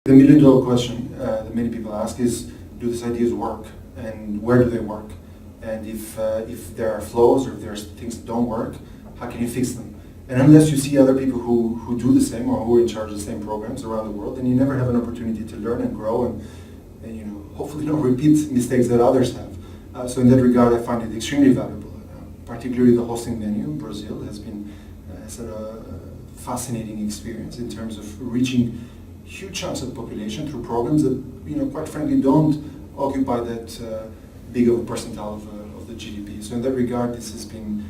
The million-dollar question that many people ask is, do these ideas work, and where do they work? And if there are flaws or if there are things that don't work, how can you fix them? And unless you see other people who do the same or who are in charge of the same programs around the world, then you never have an opportunity to learn and grow and hopefully not repeat mistakes that others have. So in that regard, I find it extremely valuable. Particularly the hosting venue, Brazil, has been a fascinating experience in terms of reaching huge chunks of the population through programs that, quite frankly, don't occupy that big of a percentile of the GDP. So in that regard, this has been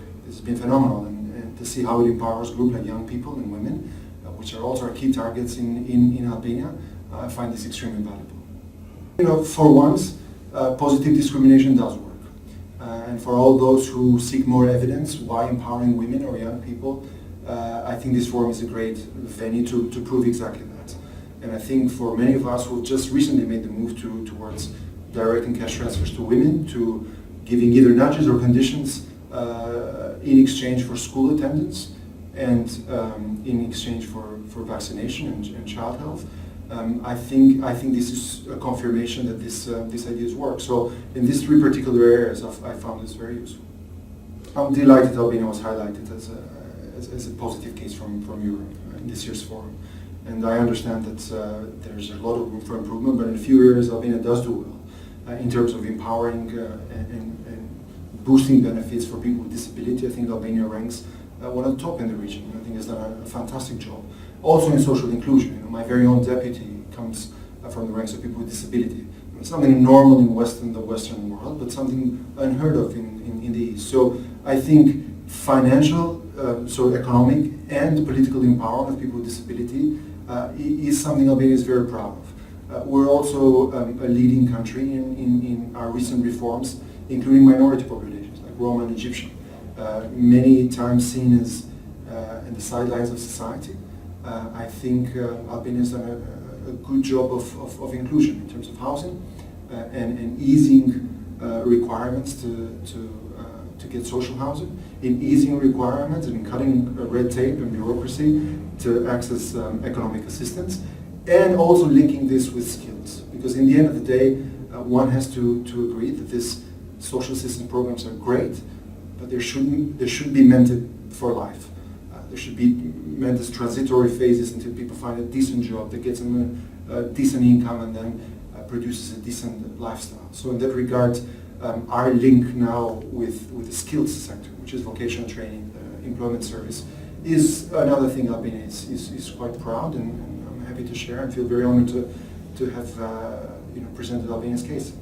phenomenal, and to see how it empowers groups like young people and women, which are also our key targets in Albania, I find this extremely valuable. For once, positive discrimination does work. And for all those who seek more evidence why empowering women or young people, I think this forum is a great venue to prove exactly that. And I think for many of us who have just recently made the move towards directing cash transfers to women, to giving either nudges or conditions in exchange for school attendance and in exchange for vaccination and child health, I think this is a confirmation that these ideas work. So in these three particular areas, I found this very useful. I'm delighted Albania was highlighted as a positive case from Europe in this year's forum. And I understand that there's a lot of room for improvement, but in a few areas Albania does do well. In terms of empowering and boosting benefits for people with disability, I think Albania ranks one of the top in the region. I think it's done a fantastic job. Also in social inclusion. My very own deputy comes from the ranks of people with disability. It's something normal in the Western world, but something unheard of in the East. So I think financial, so economic and political empowerment of people with disability is something Albania is very proud of. We're also a leading country in our recent reforms, including minority populations like Roma and Egyptian, many times seen as in the sidelines of society. I think Albania has done a good job of inclusion in terms of housing and easing requirements to get social housing, in easing requirements and in cutting red tape and bureaucracy to access economic assistance, and also linking this with skills. Because in the end of the day, one has to agree that these social assistance programs are great, but they should be meant for life. There should be meant as transitory phases until people find a decent job that gets them a decent income and then produces a decent lifestyle. So in that regard, our link now with the skills sector, which is vocational training, employment service, is another thing Albania is quite proud, and I'm happy to share and feel very honored to have presented Albania's case.